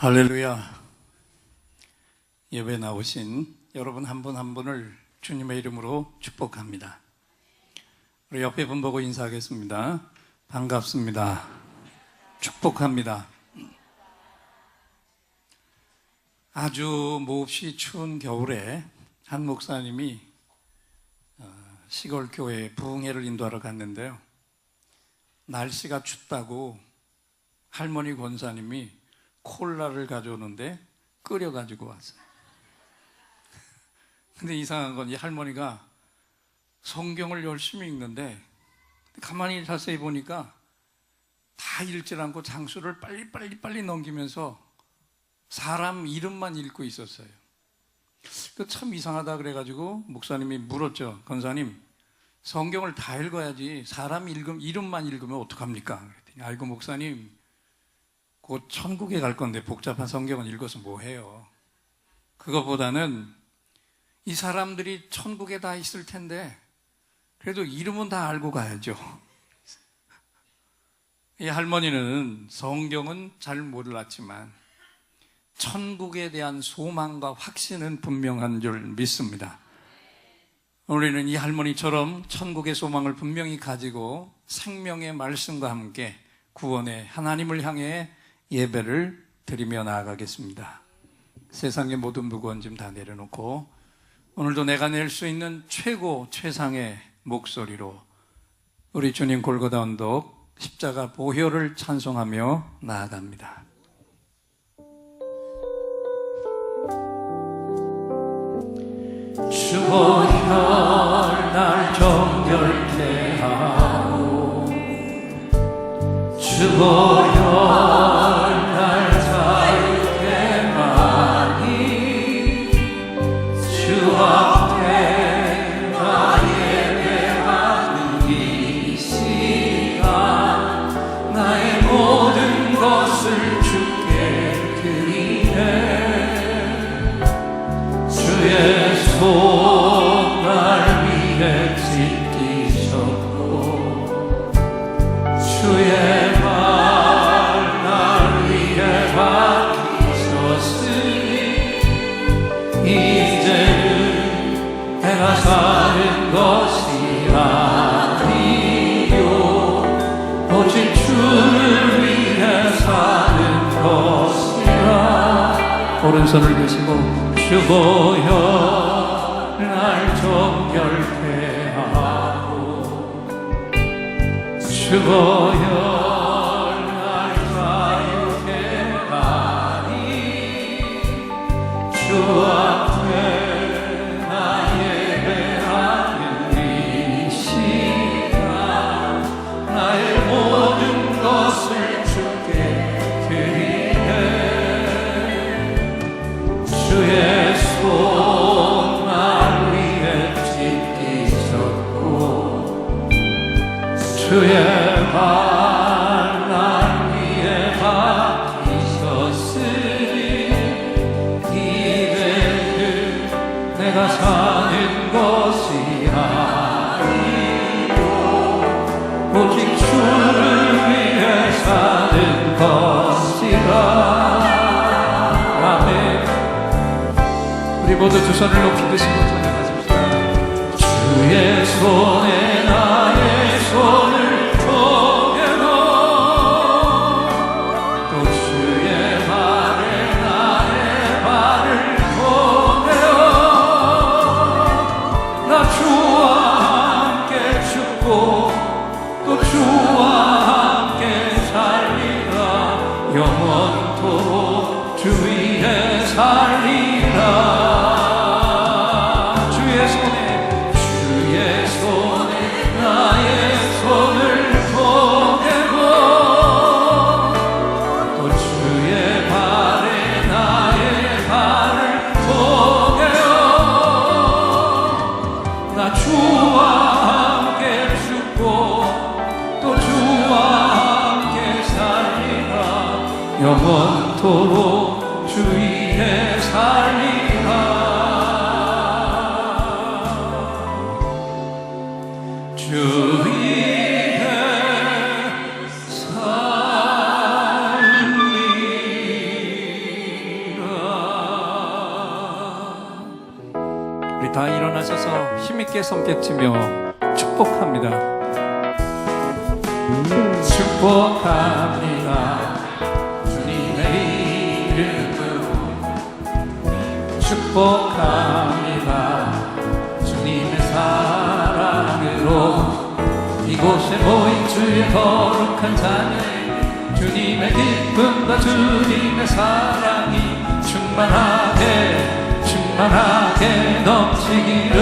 할렐루야. 예배 나오신 여러분 한 분 한 분을 주님의 이름으로 축복합니다. 우리 옆에 분 보고 인사하겠습니다. 반갑습니다. 축복합니다. 아주 몹시 추운 겨울에 한 목사님이 시골 교회에 부흥회를 인도하러 갔는데요, 날씨가 춥다고 할머니 권사님이 콜라를 가져오는데 끓여가지고 왔어요. 근데 이상한 건 이 할머니가 성경을 열심히 읽는데 가만히 자세히 보니까 다 읽질 않고 장수를 빨리 넘기면서 사람 이름만 읽고 있었어요. 그 참 이상하다 그래가지고 목사님이 물었죠. 권사님, 성경을 다 읽어야지 사람 이름만 읽으면 어떡합니까? 그랬더니 아이고 목사님, 곧 천국에 갈 건데 복잡한 성경은 읽어서 뭐해요? 그거보다는 이 사람들이 천국에 다 있을 텐데 그래도 이름은 다 알고 가야죠. 이 할머니는 성경은 잘 몰랐지만 천국에 대한 소망과 확신은 분명한 줄 믿습니다. 우리는 이 할머니처럼 천국의 소망을 분명히 가지고 생명의 말씀과 함께 구원의 하나님을 향해 예배를 드리며 나아가겠습니다. 세상의 모든 무거운 짐 다 내려놓고 오늘도 내가 낼 수 있는 최상의 목소리로 우리 주님 골고다 언덕 십자가 보혈을 찬송하며 나아갑니다. 주 보혈 날 정결케 하고 주 보혈 사는 것이 아니요 오직 주를 위해 사는 것이라. 오른손을 드시고 주 보혈 날 정결케 하고 주 보혈 날 자유케 하니 주 앞에 주의 손 날 위에 찢기셨고 주의 발 날 위에 박히셨으니 이제는 내가 사는 것이 아니요 오직 주를 위해 사는 것이라. 우리 모두 두 손을 높이 드시고 찬양하십시다. 주의 손에 나의 손을 포개고 또 주의 발에 나의 발을 포개어 나 주와 함께 죽고 또 주와 함께 살리라. 영원토록 주 위에 살리라. 영원토록 주 위에 살리라. 주 위에 살리라. 우리 다 일어나셔서 힘있게 손뼉치며 축복합니다. 축복합니다. 주님의 이름으로 축복합니다. 주님의 사랑으로 이곳에 모인 주의 거룩한 자녀, 주님의 기쁨과 주님의 사랑이 충만하게 넘치기를.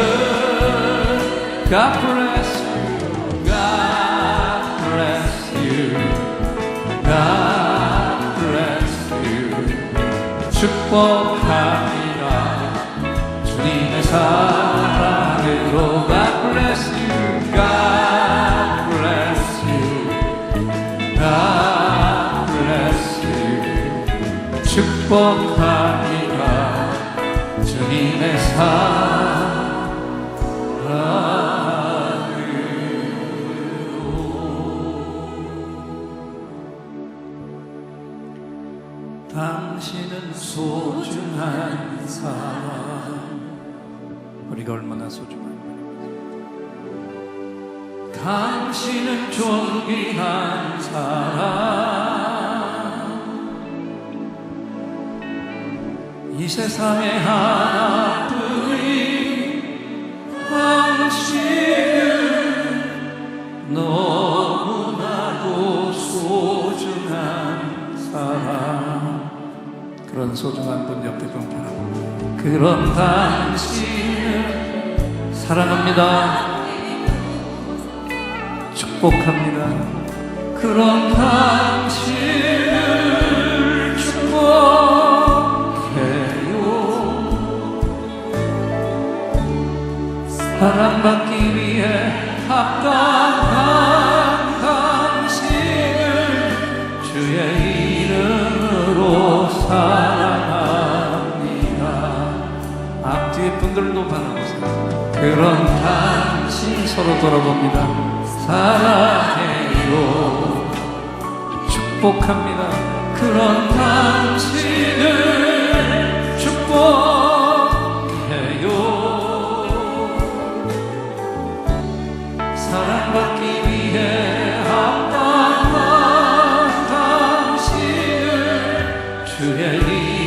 God bless you, God bless you, God bless you. 축복합니다. 주님의 사랑으로. God bless you, God bless you, God bless you. 축복합니다. 주님의 사랑으로. 당신은 소중한 사람. 우리가 얼마나 소중한 분입니다. 당신은 존귀한 사람. 이 세상에 하나뿐인 당신은 너무나도 소중한 사람. 그런 소중한 분 옆에 좀 바라봅니다. 그런 당신을 사랑합니다. 축복합니다. 그런 당신을 축복해요. 사랑받기 위해 합당한 당신을 주의 이름으로 사랑합니다. 앞뒤에 분들도 바라보세요. 그런 당신 서로 돌아봅니다. 사랑해요. 축복합니다. 그런 당신을 축복해요. 사랑받기 위해 합당한 당신을 주의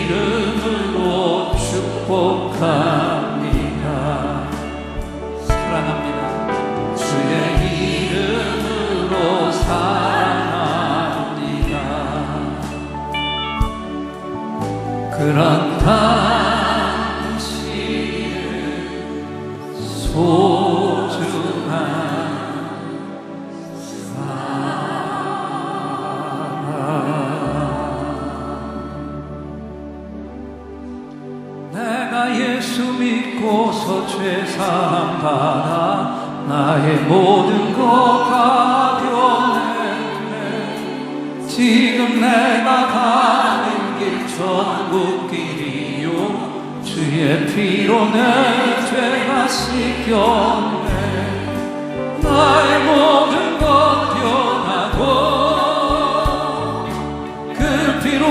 이름으로 축복합니다. 사랑합니다. 주의 이름으로 사랑합니다. 그런 당신을 소중한 예수 믿고서 죄사함 받아 나의 모든 것 다 변했네. 지금 내가 가는 길 천국길이요 주의 피로 내 죄가 씻겼네. 나의 모든 것 변하고 그 피로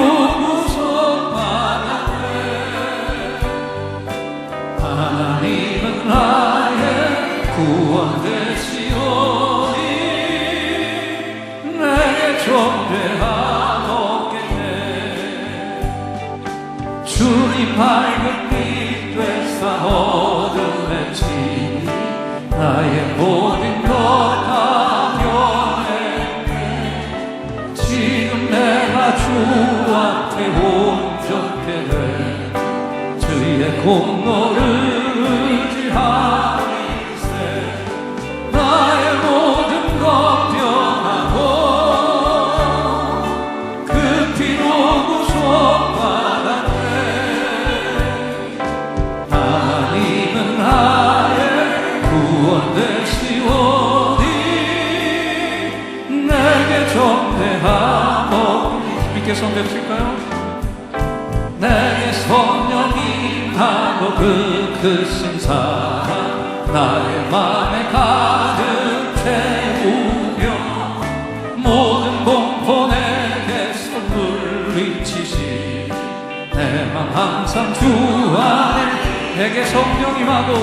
하나님은 나의 구원 되시오니 내게 존재함 없겠네. 주님 밝은 빛 되사 어둠에 지 나의 모든 것 다 변했네. 지금 내가 주 앞에 온전케 돼 주의 공로를 의지하리세. 나의 모든 것 변하고 그 피로 구속받았네. 하나님은 나의 구원 되시오니 내게 존재하오. 믿게 손대실까요? 내게 성령이 하고 그 크신 사랑 나의 맘에 가득 채우며 모든 공포 내게서 물리치시 내 맘 항상 주 안에 내게 성령 임하고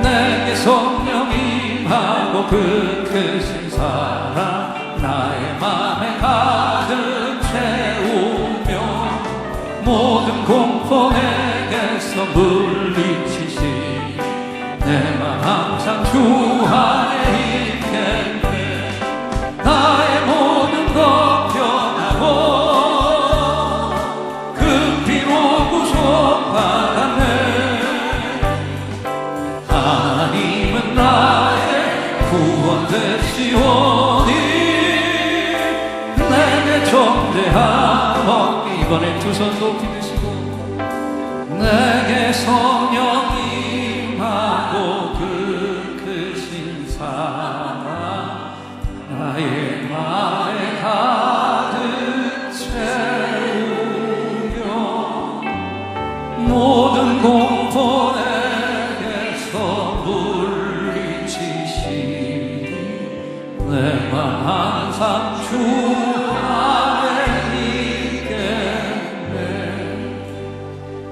내게 성령 임하고 그 크신 사랑 나의 맘에 가득 채우며 모든 공포 내게서 물리치시 내 맘 항상 주 안에 있겠네 나의 모든 것 변하고 그 피로 구속받았네 하나님은 나의 구원 되시오니 내게 존재하오 이번에 두 손 높이 드시고 내게 성령 임하고 그 크신 사랑 나의 맘에 가득 채우며 모든 공포 내게서 물리치시니 내 맘 항상 주 안에 있겠네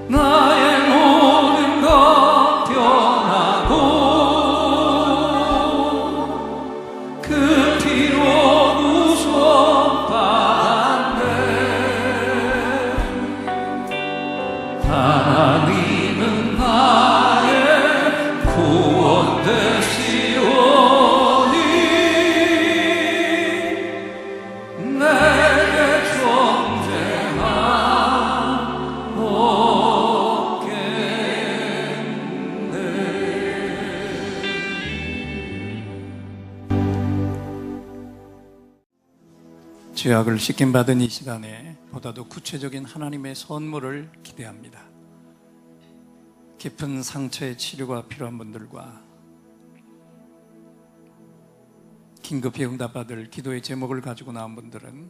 나의 모든 것 변하고 그 피로 구속받았네 하나님은 나의 구원 되시오니 내게 죄악을 씻김받은 이 시간에 보다도 구체적인 하나님의 선물을 기대합니다. 깊은 상처의 치료가 필요한 분들과 긴급히 응답받을 기도의 제목을 가지고 나온 분들은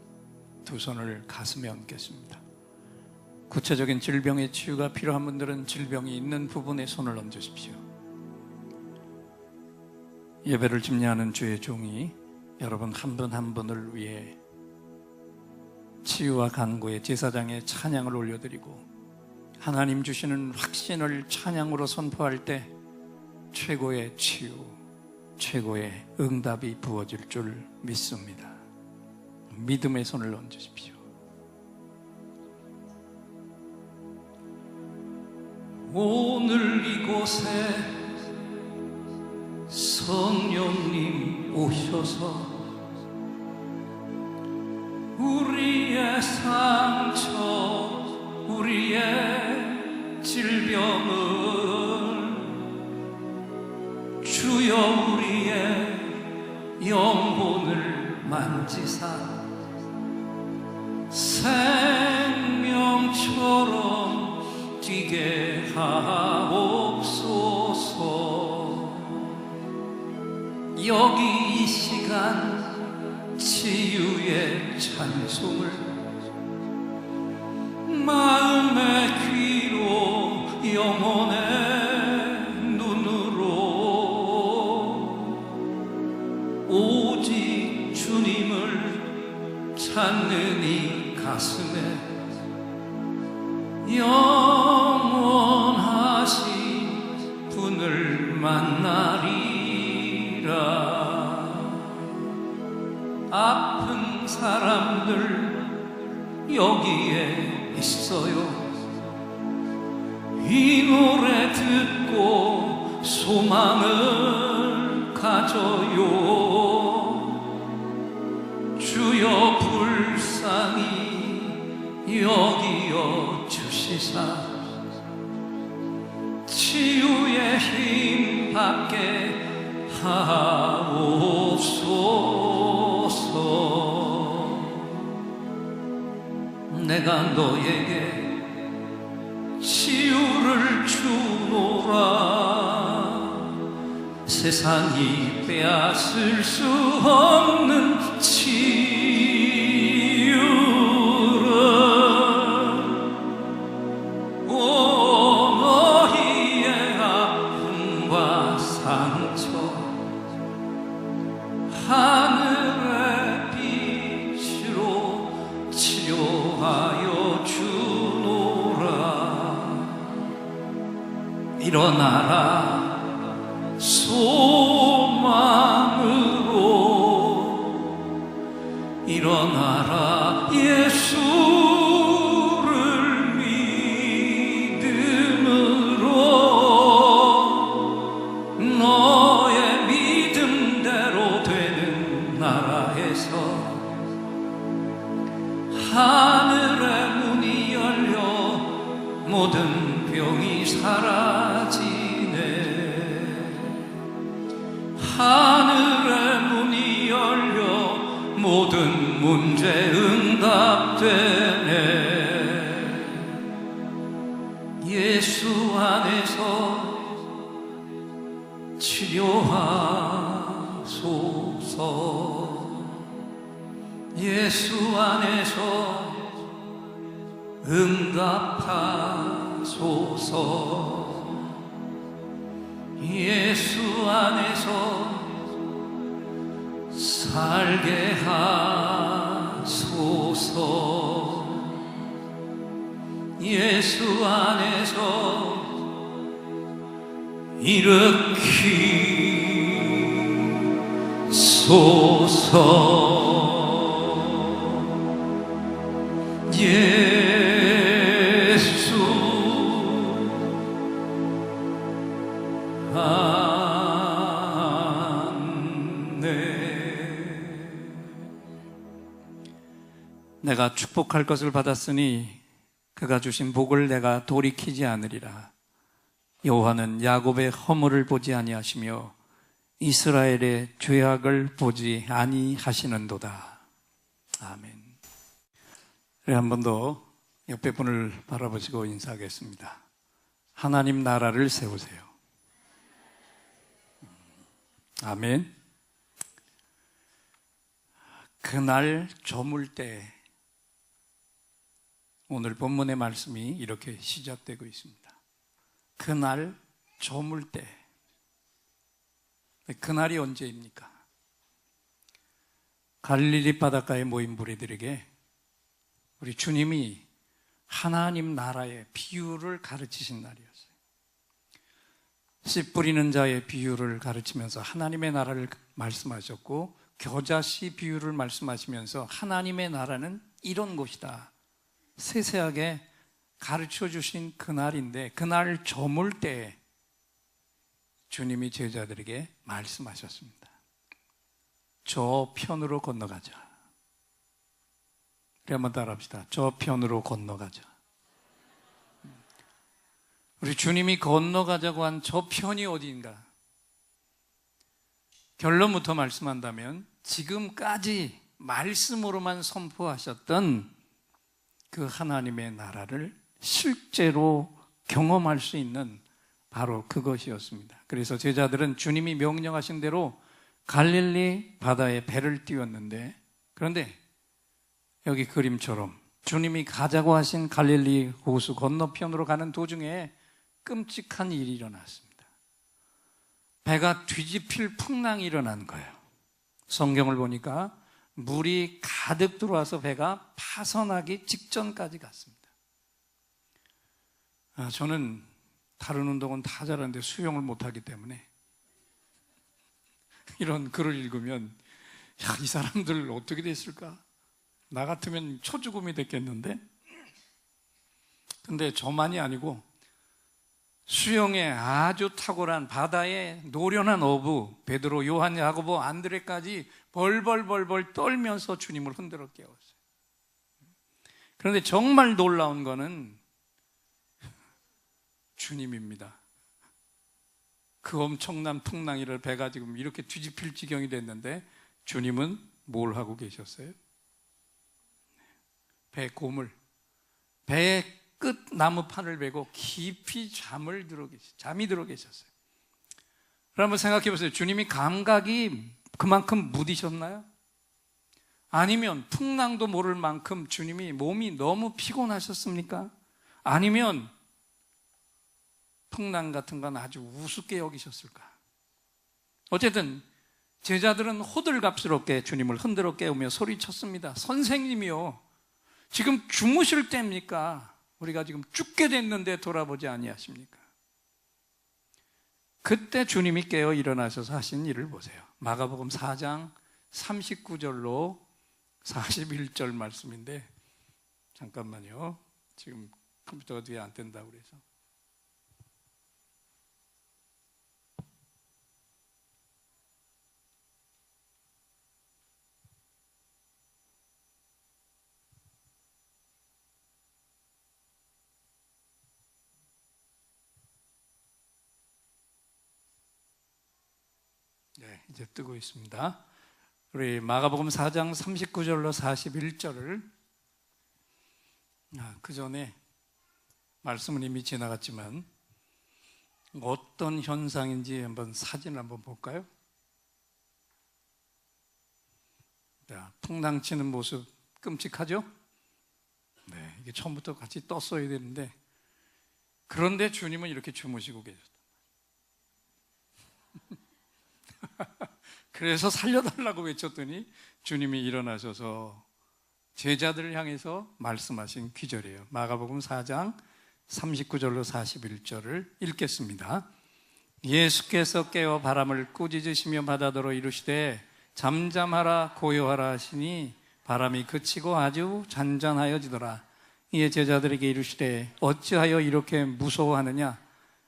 두 손을 가슴에 얹겠습니다. 구체적인 질병의 치유가 필요한 분들은 질병이 있는 부분에 손을 얹으십시오. 예배를 집례하는 주의 종이 여러분 한 분 한 분을 위해 치유와 간구의 제사장의 찬양을 올려드리고 하나님 주시는 확신을 찬양으로 선포할 때 최고의 치유, 최고의 응답이 부어질 줄 믿습니다. 믿음의 손을 얹으십시오. 오늘 이곳에 성령님 오셔서 우리의 상처, 우리의 질병을 주여 우리의 영혼을 만지사 생명처럼 뛰게 하옵소서. 여기 이 시간 치유의 찬송을 마음의 귀로 영혼의 눈으로 오직 주님을 찾는 이 가슴에 영원하신 분을 만나리라. 아픈 사람들 여기에 있어요. 이 노래 듣고 소망을 가져요. 주여 불쌍히 여기어 주시사 치유의 힘 받게 하옵소서. 내가 너에게 치유를 주노라. 세상이 빼앗을 수 없는 치유를 오 너희의 아픔과 상처 하늘의 빛으로 치료하여 주노라. 일어나라 소망으로 일어나라 예수를 믿음으로 너의 믿음대로 되는 나라에서 하늘의 문이 열려 모든 병이 사라지네. 하늘의 문이 열려 모든 문제 응답되네. 예수 안에서 치료하소서. 예수 안에서 응답하소서. 예수 안에서 살게 하소서. 예수 안에서 일으키소서. 예수 내가 축복할 것을 받았으니 그가 주신 복을 내가 돌이키지 않으리라. 여호와는 야곱의 허물을 보지 아니하시며 이스라엘의 죄악을 보지 아니하시는도다. 아멘. 한 번 더 옆에 분을 바라보시고 인사하겠습니다. 하나님 나라를 세우세요. 아멘. 그날 저물 때, 오늘 본문의 말씀이 이렇게 시작되고 있습니다. 그날 저물 때. 그날이 언제입니까? 갈릴리 바닷가에 모인 무리들에게 우리 주님이 하나님 나라의 비유를 가르치신 날이었어요. 씨 뿌리는 자의 비유를 가르치면서 하나님의 나라를 말씀하셨고, 겨자씨 비유를 말씀하시면서 하나님의 나라는 이런 곳이다 세세하게 가르쳐 주신 그날인데, 그날 저물 때 주님이 제자들에게 말씀하셨습니다. 저 편으로 건너가자. 우리 한번 따라합시다. 저 편으로 건너가자. 우리 주님이 건너가자고 한 저 편이 어디인가? 결론부터 말씀한다면 지금까지 말씀으로만 선포하셨던 그 하나님의 나라를 실제로 경험할 수 있는 바로 그것이었습니다. 그래서 제자들은 주님이 명령하신 대로 갈릴리 바다에 배를 띄웠는데, 그런데 여기 그림처럼 주님이 가자고 하신 갈릴리 호수 건너편으로 가는 도중에 끔찍한 일이 일어났습니다. 배가 뒤집힐 풍랑이 일어난 거예요. 성경을 보니까 물이 가득 들어와서 배가 파선하기 직전까지 갔습니다. 저는 다른 운동은 다 잘하는데 수영을 못하기 때문에 이런 글을 읽으면 이 사람들 어떻게 됐을까? 나 같으면 초죽음이 됐겠는데? 근데 저만이 아니고 수영에 아주 탁월한 바다의 노련한 어부 베드로, 요한, 야고보, 안드레까지 벌벌 떨면서 주님을 흔들어 깨웠어요. 그런데 정말 놀라운 거는 주님입니다. 그 엄청난 풍랑이를 배가 지금 이렇게 뒤집힐 지경이 됐는데 주님은 뭘 하고 계셨어요? 배 고물, 배의 끝 나무판을 베고 깊이 잠이 들어 계셨어요. 한번 생각해 보세요. 주님이 감각이 그만큼 무디셨나요? 아니면 풍랑도 모를 만큼 주님이 몸이 너무 피곤하셨습니까? 아니면 풍랑 같은 건 아주 우습게 여기셨을까? 어쨌든 제자들은 호들갑스럽게 주님을 흔들어 깨우며 소리쳤습니다. 선생님이요, 지금 주무실 때입니까? 우리가 지금 죽게 됐는데 돌아보지 아니하십니까? 그때 주님이 깨어 일어나셔서 하신 일을 보세요. 마가복음 4장 39절로 41절 말씀인데, 잠깐만요. 지금 컴퓨터가 뒤에 안 뜬다고 그래서. 네, 이제 뜨고 있습니다. 우리 마가복음 4장 39절로 41절을 그 전에 말씀은 이미 지나갔지만 어떤 현상인지 한번 사진을 한번 볼까요? 자, 풍랑치는 모습 끔찍하죠? 네, 이게 처음부터 같이 떴어야 되는데, 그런데 주님은 이렇게 주무시고 계셨다. 그래서 살려달라고 외쳤더니 주님이 일어나셔서 제자들을 향해서 말씀하신 귀절이에요. 마가복음 4장 39절로 41절을 읽겠습니다. 예수께서 깨어 바람을 꾸짖으시며 바다더러 이르시되 잠잠하라 고요하라 하시니 바람이 그치고 아주 잔잔하여지더라. 이에 제자들에게 이르시되 어찌하여 이렇게 무서워하느냐,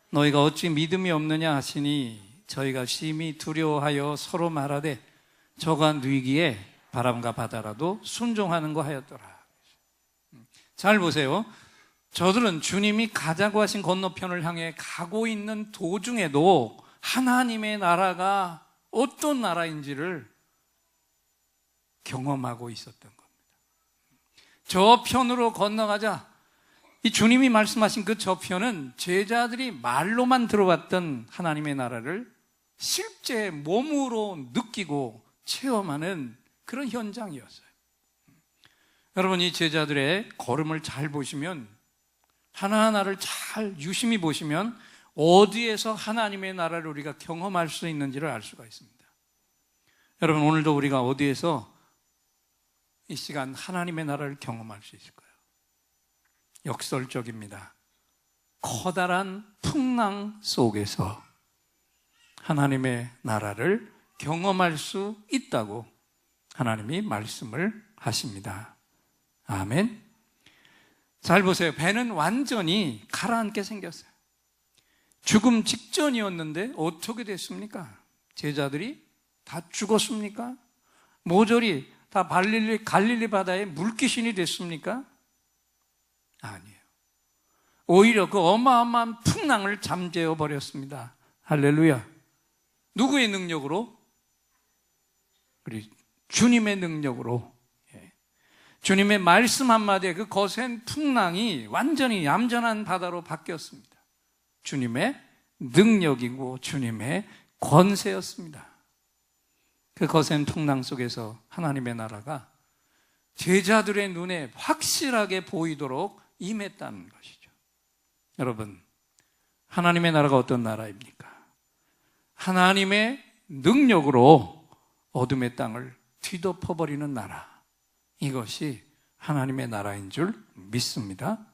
너희가 어찌 믿음이 없느냐 하시니 저희가 심히 두려워하여 서로 말하되 저가 누이기에 바람과 바다라도 순종하는 거 하였더라. 잘 보세요. 저들은 주님이 가자고 하신 건너편을 향해 가고 있는 도중에도 하나님의 나라가 어떤 나라인지를 경험하고 있었던 겁니다. 저편으로 건너가자, 이 주님이 말씀하신 그 저편은 제자들이 말로만 들어봤던 하나님의 나라를 실제 몸으로 느끼고 체험하는 그런 현장이었어요. 여러분, 이 제자들의 걸음을 잘 보시면, 하나하나를 잘 유심히 보시면 어디에서 하나님의 나라를 우리가 경험할 수 있는지를 알 수가 있습니다. 여러분, 오늘도 우리가 어디에서 이 시간 하나님의 나라를 경험할 수 있을까요? 역설적입니다. 커다란 풍랑 속에서 하나님의 나라를 경험할 수 있다고 하나님이 말씀을 하십니다. 아멘. 잘 보세요. 배는 완전히 가라앉게 생겼어요. 죽음 직전이었는데 어떻게 됐습니까? 제자들이 다 죽었습니까? 모조리 다 갈릴리 바다에 물귀신이 됐습니까? 아니에요. 오히려 그 어마어마한 풍랑을 잠재워 버렸습니다. 할렐루야. 누구의 능력으로? 우리 주님의 능력으로. 주님의 말씀 한마디에 그 거센 풍랑이 완전히 얌전한 바다로 바뀌었습니다. 주님의 능력이고 주님의 권세였습니다. 그 거센 풍랑 속에서 하나님의 나라가 제자들의 눈에 확실하게 보이도록 임했다는 것이죠. 여러분, 하나님의 나라가 어떤 나라입니까? 하나님의 능력으로 어둠의 땅을 뒤덮어버리는 나라, 이것이 하나님의 나라인 줄 믿습니다.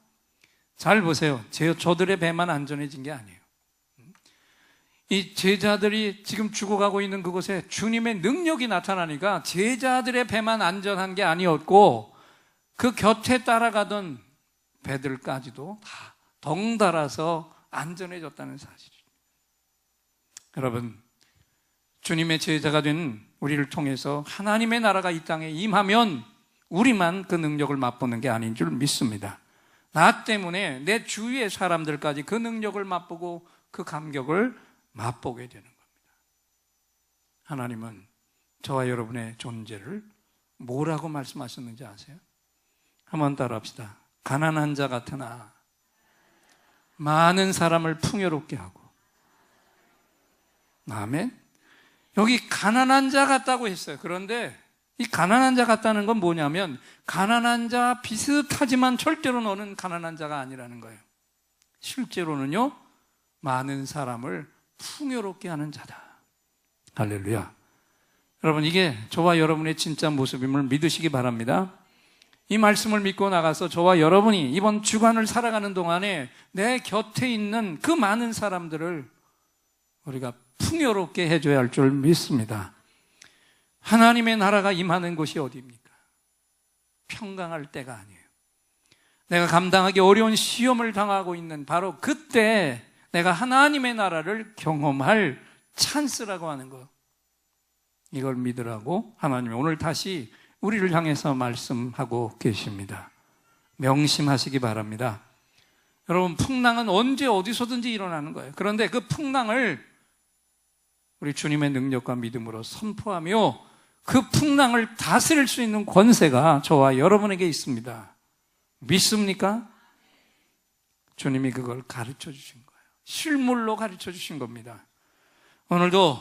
잘 보세요. 저들의 배만 안전해진 게 아니에요. 이 제자들이 지금 죽어가고 있는 그곳에 주님의 능력이 나타나니까 제자들의 배만 안전한 게 아니었고 그 곁에 따라가던 배들까지도 다 덩달아서 안전해졌다는 사실이죠. 여러분, 주님의 제자가 된 우리를 통해서 하나님의 나라가 이 땅에 임하면 우리만 그 능력을 맛보는 게 아닌 줄 믿습니다. 나 때문에 내 주위의 사람들까지 그 능력을 맛보고 그 감격을 맛보게 되는 겁니다. 하나님은 저와 여러분의 존재를 뭐라고 말씀하셨는지 아세요? 한번 따라합시다. 가난한 자 같으나 많은 사람을 풍요롭게 하고. 아멘. 여기 가난한 자 같다고 했어요. 그런데 이 가난한 자 같다는 건 뭐냐면 가난한 자 비슷하지만 절대로 너는 가난한 자가 아니라는 거예요. 실제로는요, 많은 사람을 풍요롭게 하는 자다. 할렐루야. 여러분, 이게 저와 여러분의 진짜 모습임을 믿으시기 바랍니다. 이 말씀을 믿고 나가서 저와 여러분이 이번 주간을 살아가는 동안에 내 곁에 있는 그 많은 사람들을 우리가 풍요롭게 해줘야 할 줄 믿습니다. 하나님의 나라가 임하는 곳이 어디입니까? 평강할 때가 아니에요. 내가 감당하기 어려운 시험을 당하고 있는 바로 그때 내가 하나님의 나라를 경험할 찬스라고 하는 것, 이걸 믿으라고 하나님이 오늘 다시 우리를 향해서 말씀하고 계십니다. 명심하시기 바랍니다. 여러분, 풍랑은 언제 어디서든지 일어나는 거예요. 그런데 그 풍랑을 우리 주님의 능력과 믿음으로 선포하며 그 풍랑을 다스릴 수 있는 권세가 저와 여러분에게 있습니다. 믿습니까? 주님이 그걸 가르쳐 주신 거예요. 실물로 가르쳐 주신 겁니다. 오늘도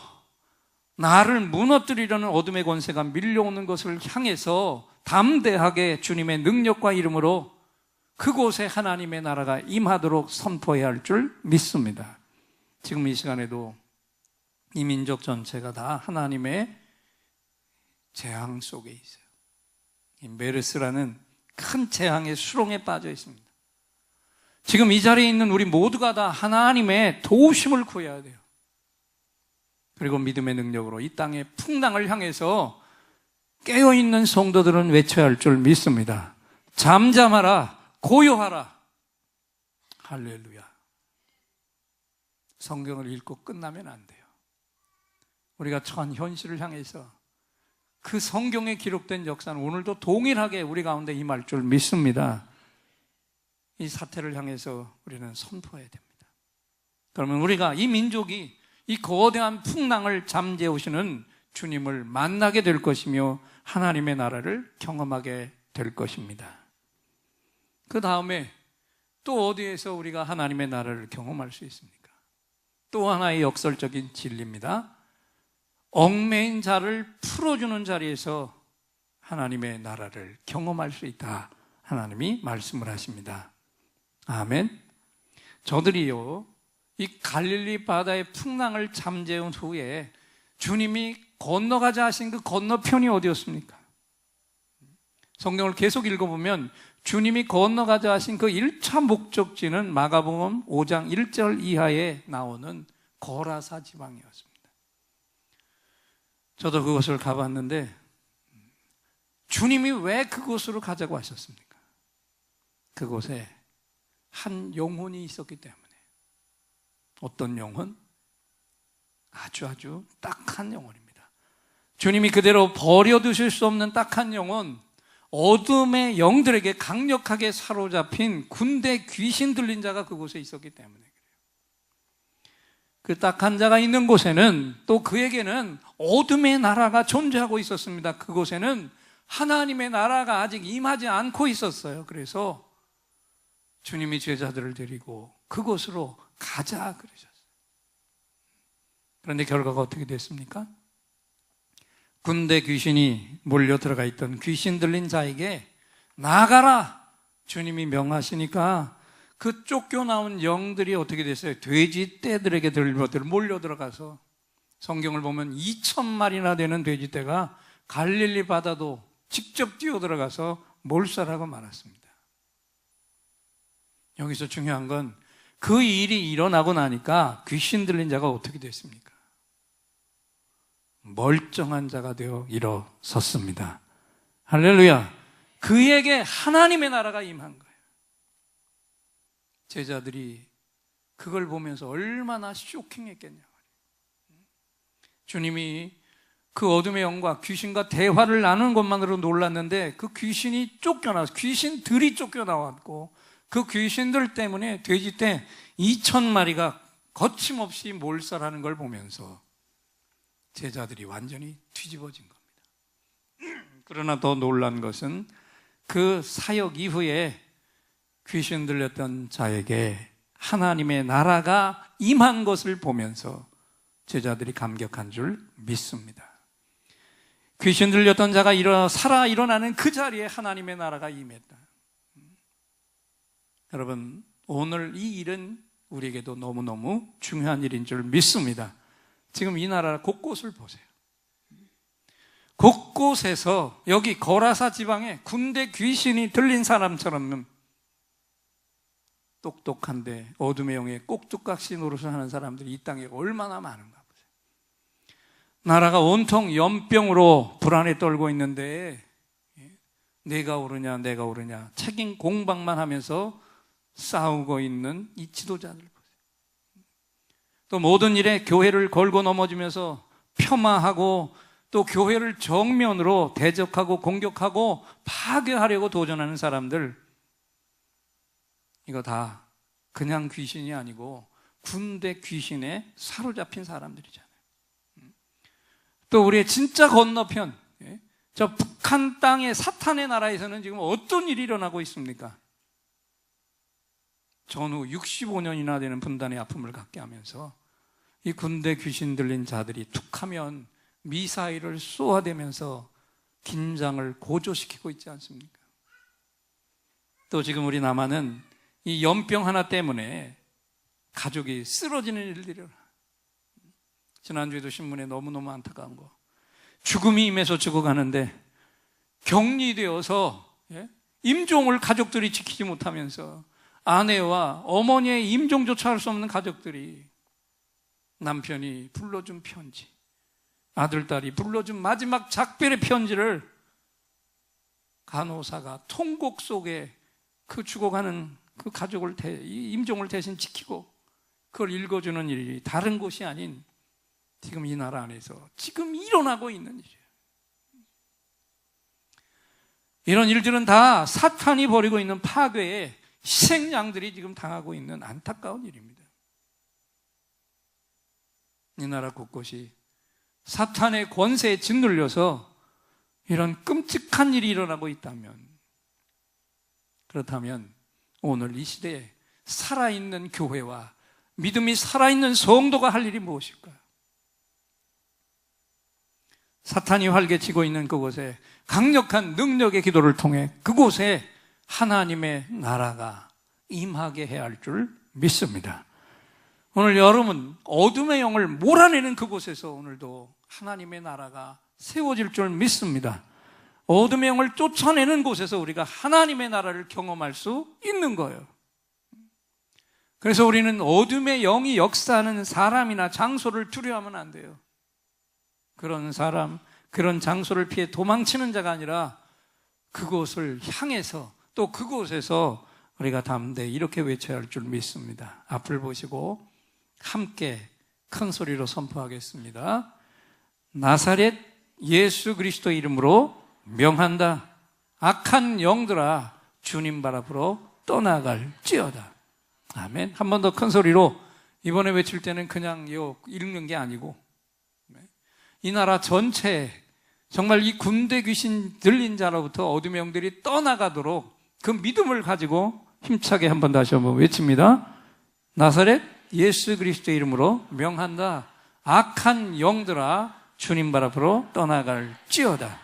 나를 무너뜨리려는 어둠의 권세가 밀려오는 것을 향해서 담대하게 주님의 능력과 이름으로 그곳에 하나님의 나라가 임하도록 선포해야 할 줄 믿습니다. 지금 이 시간에도 이 민족 전체가 다 하나님의 재앙 속에 있어요. 이 메르스라는 큰 재앙의 수렁에 빠져 있습니다. 지금 이 자리에 있는 우리 모두가 다 하나님의 도우심을 구해야 돼요. 그리고 믿음의 능력으로 이 땅의 풍랑을 향해서 깨어있는 성도들은 외쳐야 할 줄 믿습니다. 잠잠하라, 고요하라. 할렐루야. 성경을 읽고 끝나면 안 돼요. 우리가 처한 현실을 향해서 그 성경에 기록된 역사는 오늘도 동일하게 우리 가운데 임할 줄 믿습니다. 이 사태를 향해서 우리는 선포해야 됩니다. 그러면 우리가 이 민족이 이 거대한 풍랑을 잠재우시는 주님을 만나게 될 것이며 하나님의 나라를 경험하게 될 것입니다. 그 다음에 또 어디에서 우리가 하나님의 나라를 경험할 수 있습니까? 또 하나의 역설적인 진리입니다. 얽매인 자를 풀어주는 자리에서 하나님의 나라를 경험할 수 있다. 하나님이 말씀을 하십니다. 아멘. 저들이요, 이 갈릴리 바다의 풍랑을 잠재운 후에 주님이 건너가자 하신 그 건너편이 어디였습니까? 성경을 계속 읽어보면 주님이 건너가자 하신 그 1차 목적지는 마가복음 5장 1절 이하에 나오는 거라사 지방이었습니다. 저도 그곳을 가봤는데 주님이 왜 그곳으로 가자고 하셨습니까? 그곳에 한 영혼이 있었기 때문에. 어떤 영혼? 아주 딱한 영혼입니다. 주님이 그대로 버려두실 수 없는 딱한 영혼, 어둠의 영들에게 강력하게 사로잡힌 군대 귀신 들린 자가 그곳에 있었기 때문에 그래요. 그 딱한 자가 있는 곳에는 또 그에게는 어둠의 나라가 존재하고 있었습니다. 그곳에는 하나님의 나라가 아직 임하지 않고 있었어요. 그래서 주님이 제자들을 데리고 그곳으로 가자 그러셨어요. 그런데 결과가 어떻게 됐습니까? 군대 귀신이 몰려 들어가 있던 귀신 들린 자에게 나가라 주님이 명하시니까 그 쫓겨나온 영들이 어떻게 됐어요? 돼지 떼들에게 몰려 들어가서 성경을 보면 2,000마리나 되는 돼지 떼가 갈릴리 바다도 직접 뛰어 들어가서 몰살하고 말았습니다. 여기서 중요한 건 그 일이 일어나고 나니까 귀신 들린 자가 어떻게 됐습니까? 멀쩡한 자가 되어 일어섰습니다. 할렐루야. 그에게 하나님의 나라가 임한 거예요. 제자들이 그걸 보면서 얼마나 쇼킹했겠냐. 주님이 그 어둠의 영과 귀신과 대화를 나누는 것만으로 놀랐는데 그 귀신이 쫓겨나서 귀신들이 쫓겨나왔고 그 귀신들 때문에 돼지떼 2,000마리가 거침없이 몰살하는 걸 보면서 제자들이 완전히 뒤집어진 겁니다. 그러나 더 놀란 것은 그 사역 이후에 귀신 들렸던 자에게 하나님의 나라가 임한 것을 보면서 제자들이 감격한 줄 믿습니다. 귀신 들렸던 자가 살아 일어나는 그 자리에 하나님의 나라가 임했다. 여러분, 오늘 이 일은 우리에게도 너무너무 중요한 일인 줄 믿습니다. 지금 이 나라 곳곳을 보세요. 곳곳에서 여기 거라사 지방에 군대 귀신이 들린 사람처럼 똑똑한데 어둠의 영에 꼭두각시 노릇을 하는 사람들이 이 땅에 얼마나 많은가 보세요. 나라가 온통 연병으로 불안에 떨고 있는데 내가 오르냐 내가 오르냐 책임 공방만 하면서 싸우고 있는 이 지도자들 보세요. 또 모든 일에 교회를 걸고 넘어지면서 폄하하고 또 교회를 정면으로 대적하고 공격하고 파괴하려고 도전하는 사람들, 이거 다 그냥 귀신이 아니고 군대 귀신에 사로잡힌 사람들이잖아요. 또 우리의 진짜 건너편, 저 북한 땅의 사탄의 나라에서는 지금 어떤 일이 일어나고 있습니까? 전후 65년이나 되는 분단의 아픔을 갖게 하면서 이 군대 귀신 들린 자들이 툭하면 미사일을 쏘아대면서 긴장을 고조시키고 있지 않습니까? 또 지금 우리 남한은 이 연병 하나 때문에 가족이 쓰러지는 일들이 일어나. 지난주에도 신문에 너무너무 안타까운 거, 죽음이 임해서 죽어가는데 격리되어서 임종을 가족들이 지키지 못하면서 아내와 어머니의 임종조차 할 수 없는 가족들이 남편이 불러준 편지, 아들딸이 불러준 마지막 작별의 편지를 간호사가 통곡 속에 그 죽어가는 그 가족을 임종을 대신 지키고 그걸 읽어주는 일이 다른 곳이 아닌 지금 이 나라 안에서 지금 일어나고 있는 일이에요. 이런 일들은 다 사탄이 벌이고 있는 파괴에 희생양들이 지금 당하고 있는 안타까운 일입니다. 이 나라 곳곳이 사탄의 권세에 짓눌려서 이런 끔찍한 일이 일어나고 있다면, 그렇다면 오늘 이 시대에 살아있는 교회와 믿음이 살아있는 성도가 할 일이 무엇일까요? 사탄이 활개치고 있는 그곳에 강력한 능력의 기도를 통해 그곳에 하나님의 나라가 임하게 해야 할 줄 믿습니다. 오늘 여러분, 어둠의 영을 몰아내는 그곳에서 오늘도 하나님의 나라가 세워질 줄 믿습니다. 어둠의 영을 쫓아내는 곳에서 우리가 하나님의 나라를 경험할 수 있는 거예요. 그래서 우리는 어둠의 영이 역사하는 사람이나 장소를 두려워하면 안 돼요. 그런 사람, 그런 장소를 피해 도망치는 자가 아니라 그곳을 향해서 또 그곳에서 우리가 담대히 이렇게 외쳐야 할 줄 믿습니다. 앞을 보시고 함께 큰 소리로 선포하겠습니다. 나사렛 예수 그리스도 이름으로 명한다. 악한 영들아 주님 발 앞으로 떠나갈지어다. 아멘. 한 번 더 큰 소리로, 이번에 외칠 때는 그냥 읽는 게 아니고 이 나라 전체에 정말 이 군대 귀신 들린 자로부터 어둠의 영들이 떠나가도록 그 믿음을 가지고 힘차게 한 번 다시 한번 외칩니다. 나사렛 예수 그리스도의 이름으로 명한다. 악한 영들아 주님 발 앞으로 떠나갈지어다.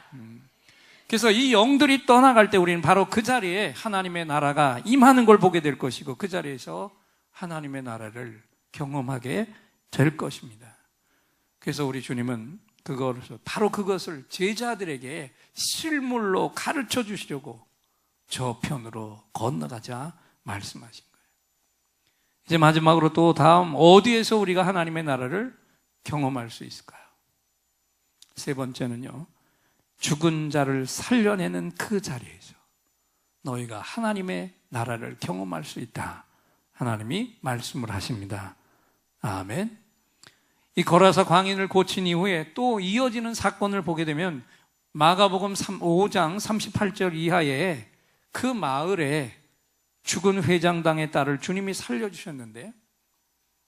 그래서 이 영들이 떠나갈 때 우리는 바로 그 자리에 하나님의 나라가 임하는 걸 보게 될 것이고 그 자리에서 하나님의 나라를 경험하게 될 것입니다. 그래서 우리 주님은 바로 그것을 제자들에게 실물로 가르쳐 주시려고 저편으로 건너가자 말씀하신 거예요. 이제 마지막으로 또 다음 어디에서 우리가 하나님의 나라를 경험할 수 있을까요? 세 번째는요, 죽은 자를 살려내는 그 자리에서 너희가 하나님의 나라를 경험할 수 있다. 하나님이 말씀을 하십니다. 아멘. 이 거라사 광인을 고친 이후에 또 이어지는 사건을 보게 되면 마가복음 5장 38절 이하에 그 마을에 죽은 회장당의 딸을 주님이 살려주셨는데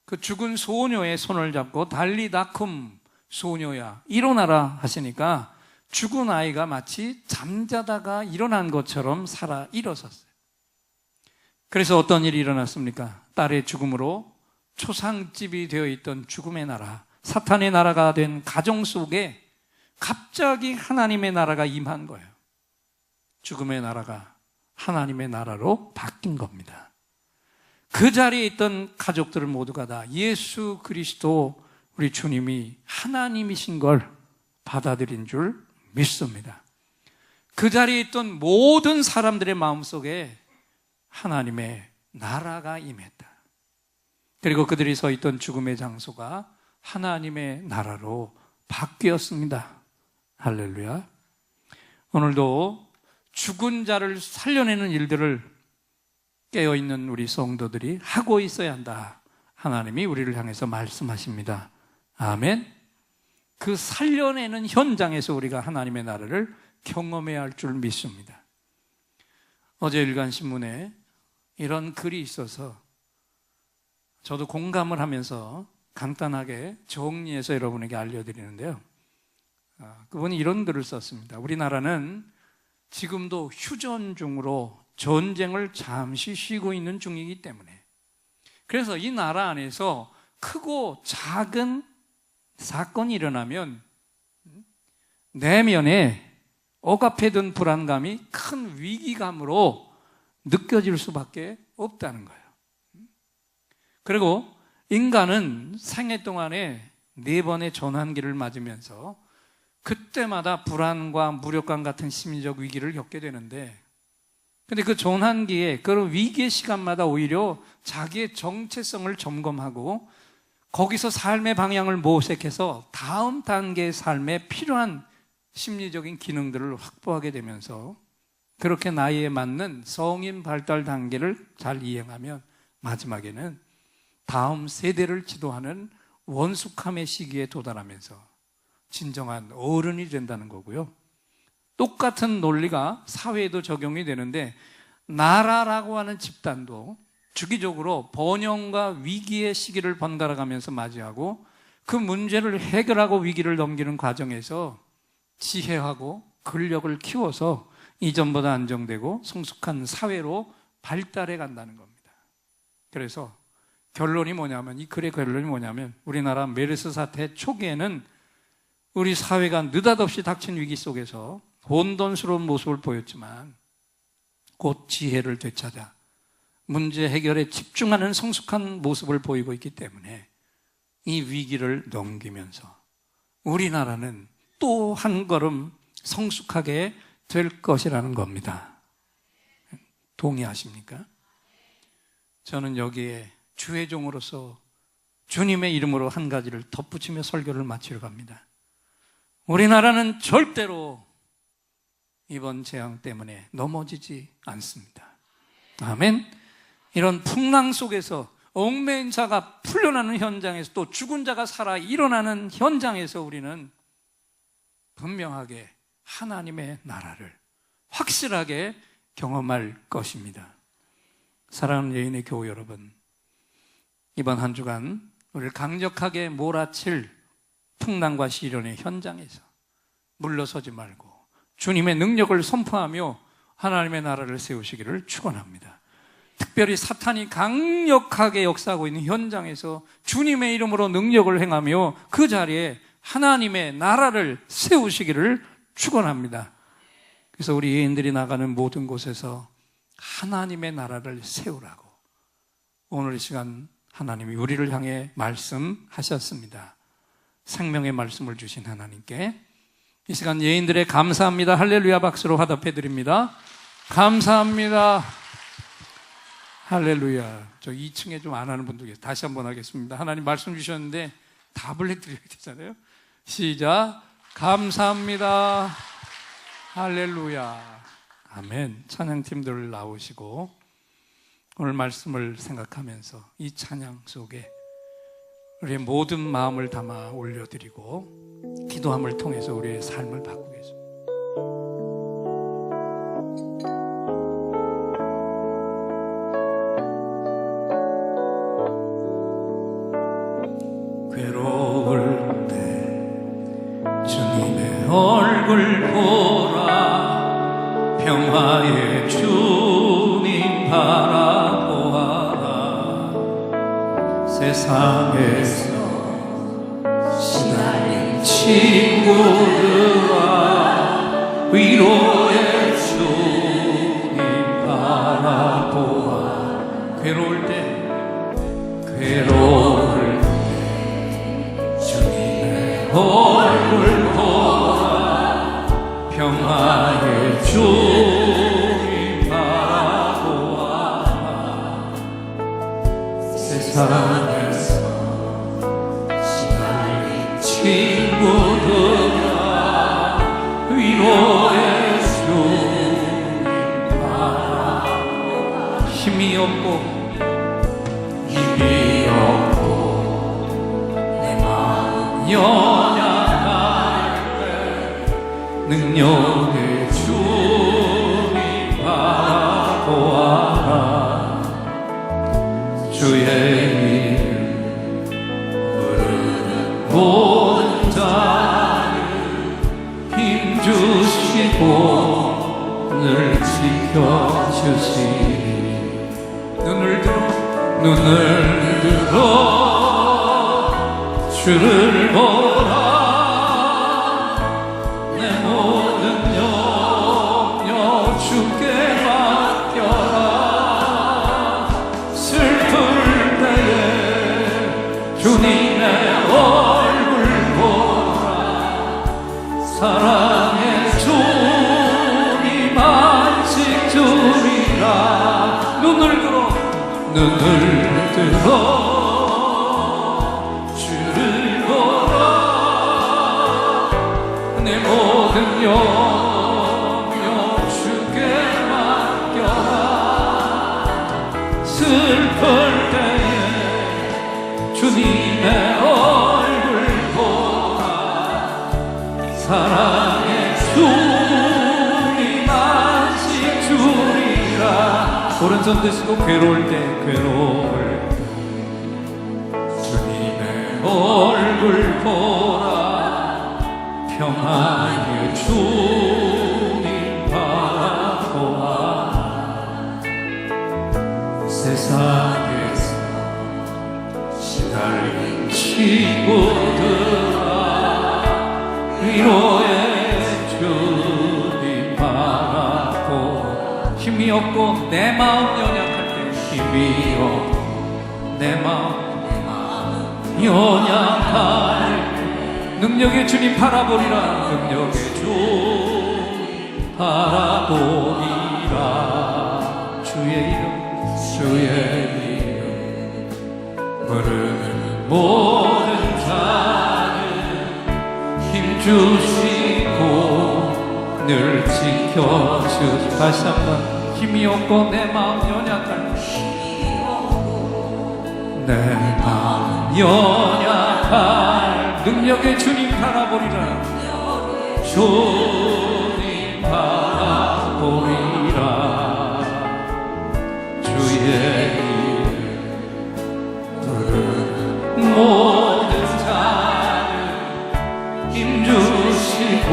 그 죽은 소녀의 손을 잡고 달리다쿰 소녀야 일어나라 하시니까 죽은 아이가 마치 잠자다가 일어난 것처럼 살아 일어섰어요. 그래서 어떤 일이 일어났습니까? 딸의 죽음으로 초상집이 되어 있던 죽음의 나라, 사탄의 나라가 된 가정 속에 갑자기 하나님의 나라가 임한 거예요. 죽음의 나라가 하나님의 나라로 바뀐 겁니다. 그 자리에 있던 가족들 모두가 다 예수 그리스도 우리 주님이 하나님이신 걸 받아들인 줄 믿습니다. 그 자리에 있던 모든 사람들의 마음속에 하나님의 나라가 임했다. 그리고 그들이 서 있던 죽음의 장소가 하나님의 나라로 바뀌었습니다. 할렐루야. 오늘도 죽은 자를 살려내는 일들을 깨어있는 우리 성도들이 하고 있어야 한다. 하나님이 우리를 향해서 말씀하십니다. 아멘. 그 살려내는 현장에서 우리가 하나님의 나라를 경험해야 할 줄 믿습니다. 어제 일간신문에 이런 글이 있어서 저도 공감을 하면서 간단하게 정리해서 여러분에게 알려드리는데요. 그분이 이런 글을 썼습니다. 우리나라는 지금도 휴전 중으로 전쟁을 잠시 쉬고 있는 중이기 때문에, 그래서 이 나라 안에서 크고 작은 사건이 일어나면 내면에 억압해둔 불안감이 큰 위기감으로 느껴질 수밖에 없다는 거예요. 그리고 인간은 생애 동안에 4번의 전환기를 맞으면서 그때마다 불안과 무력감 같은 심리적 위기를 겪게 되는데, 근데 그 전환기에, 그런 위기의 시간마다 오히려 자기의 정체성을 점검하고 거기서 삶의 방향을 모색해서 다음 단계의 삶에 필요한 심리적인 기능들을 확보하게 되면서 그렇게 나이에 맞는 성인 발달 단계를 잘 이행하면 마지막에는 다음 세대를 지도하는 원숙함의 시기에 도달하면서 진정한 어른이 된다는 거고요. 똑같은 논리가 사회에도 적용이 되는데, 나라라고 하는 집단도 주기적으로 번영과 위기의 시기를 번갈아가면서 맞이하고 그 문제를 해결하고 위기를 넘기는 과정에서 지혜하고 근력을 키워서 이전보다 안정되고 성숙한 사회로 발달해 간다는 겁니다. 그래서 결론이 뭐냐면, 이 글의 결론이 뭐냐면, 우리나라 메르스 사태 초기에는 우리 사회가 느닷없이 닥친 위기 속에서 혼돈스러운 모습을 보였지만 곧 지혜를 되찾아 문제 해결에 집중하는 성숙한 모습을 보이고 있기 때문에 이 위기를 넘기면서 우리나라는 또 한 걸음 성숙하게 될 것이라는 겁니다. 동의하십니까? 저는 여기에 주의 종으로서 주님의 이름으로 한 가지를 덧붙이며 설교를 마치러 갑니다. 우리나라는 절대로 이번 재앙 때문에 넘어지지 않습니다. 아멘. 이런 풍랑 속에서 얽매인 자가 풀려나는 현장에서, 또 죽은 자가 살아 일어나는 현장에서 우리는 분명하게 하나님의 나라를 확실하게 경험할 것입니다. 사랑하는 예인의 교우 여러분, 이번 한 주간 우리를 강력하게 몰아칠 풍랑과 시련의 현장에서 물러서지 말고 주님의 능력을 선포하며 하나님의 나라를 세우시기를 축원합니다. 특별히 사탄이 강력하게 역사하고 있는 현장에서 주님의 이름으로 능력을 행하며 그 자리에 하나님의 나라를 세우시기를 축원합니다. 그래서 우리 예인들이 나가는 모든 곳에서 하나님의 나라를 세우라고 오늘 이 시간 하나님이 우리를 향해 말씀하셨습니다. 생명의 말씀을 주신 하나님께 이 시간 예인들의 감사합니다, 할렐루야 박수로 화답해 드립니다. 감사합니다, 할렐루야. 저 2층에 좀 안 하는 분들 계세요. 다시 한번 하겠습니다. 하나님 말씀 주셨는데 답을 해드려야 되잖아요. 시작. 감사합니다, 할렐루야. 아멘. 찬양팀들 나오시고 오늘 말씀을 생각하면서 이 찬양 속에 우리의 모든 마음을 담아 올려드리고 기도함을 통해서 우리의 삶을 바꾸겠습니다. 괴로울 때 주님의 얼굴 보라, 평화의 주님 바라보아라. 세상에서 시달린 친구들아, 위로의 주님 바라보아. 괴로울 때 주님의 얼굴 보아, 평화의 주님 바라보아. 세상에서 시달린 친구들아 위로해 주님 바라. 힘이 없고 내 마음 연약할 때 능력의 주님 바라보아라. 주의 이름 부르는 모든 자를 힘주시고 늘 지켜주시니 눈을 들어 주를 보라. 내 모든 염려 주께 맡겨라. 슬플 때에 주님의 얼굴 보라. 사랑의 주님 안식 주리라. 눈을 들어 주를 보라. 내 모든 염려 주께 맡겨라. 슬플 때에 주님의 얼굴 보라. 사랑의 주님 안식 주리라. 오른손 드시고 괴로울 때 주님의 얼굴 보라. 평안의 주님 바라보아. 세상에서 시달린 친구들아 위로해 주님 바라보아. 힘이 없고 내 마음 연약할 때 힘이 없고 내 마음 연약할 때 능력의 주님 바라보리라. 능력의 주님 바라보리라. 주의 이름 부르는 모든 자는 힘주시고 늘 지켜주시. 다시 한번 힘이 없고 내 마음 연약할 내 마음 연약할 능력의 주님 바라보리라. 주님 바라보리라. 주의 이름 부르는 모든 자는 힘주시고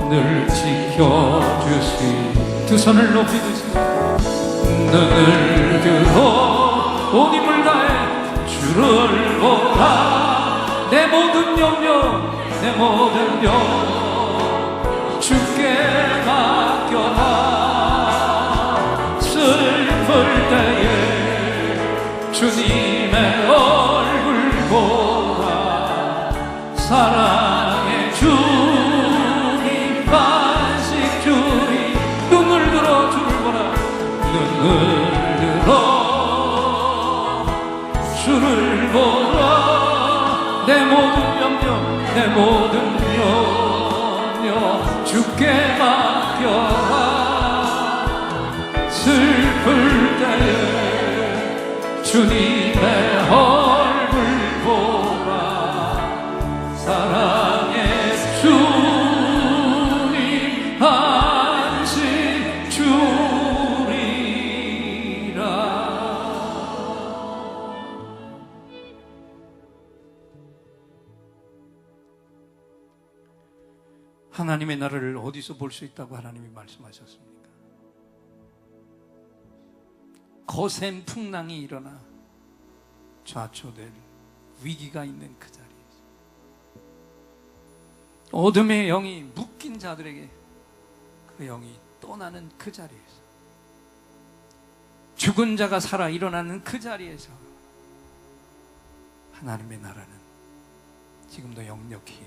늘 지켜주시. 두 손을 높이 드시고 눈을 들어 온 힘을 다해 주를 보라. 내 모든 염려 주께 맡겨라. 슬플 때에 주님의 얼굴 보라. 사랑의 주님 반식 주리. 눈을 들어 주를 보라. 눈을 들어 주를 보라. 내 모든 염려 주께 맡겨라. 슬플 때에 주님의 얼굴 보라. 사랑의 주님 안식 주리라. 하나님의 나라를 어디서 볼 수 있다고 하나님이 말씀하셨습니까? 거센 풍랑이 일어나 좌초될 위기가 있는 그 자리에서 어둠의 영이 묶인 자들에게 그 영이 떠나는 그 자리에서 죽은 자가 살아 일어나는 그 자리에서 하나님의 나라는 지금도 역력히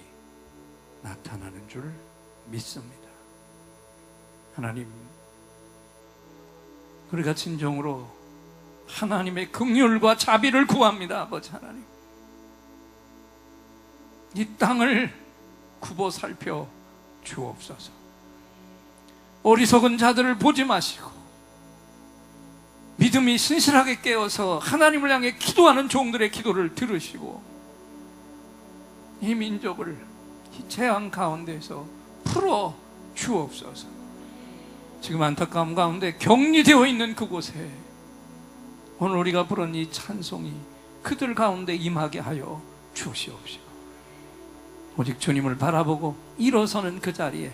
나타나는 줄 믿습니다. 하나님, 우리가 진정으로 하나님의 긍휼과 자비를 구합니다. 아버지 하나님, 이 땅을 굽어 살펴 주옵소서. 어리석은 자들을 보지 마시고 믿음이 신실하게 깨어서 하나님을 향해 기도하는 종들의 기도를 들으시고 이 민족을 이 재앙 가운데서 풀어 주옵소서. 지금 안타까움 가운데 격리되어 있는 그곳에 오늘 우리가 부른 이 찬송이 그들 가운데 임하게 하여 주시옵시고, 오직 주님을 바라보고 일어서는 그 자리에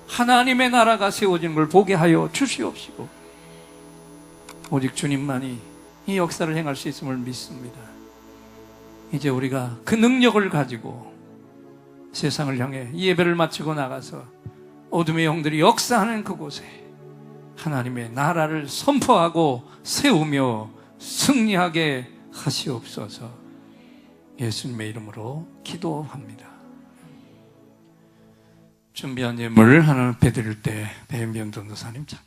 하나님의 나라가 세워지는 걸 보게 하여 주시옵시고, 오직 주님만이 이 역사를 행할 수 있음을 믿습니다. 이제 우리가 그 능력을 가지고 세상을 향해 이 예배를 마치고 나가서 어둠의 영들이 역사하는 그곳에 하나님의 나라를 선포하고 세우며 승리하게 하시옵소서. 예수님의 이름으로 기도합니다. 준비한 예물을 하나님 앞에 드릴 때 배은변 전도사님 참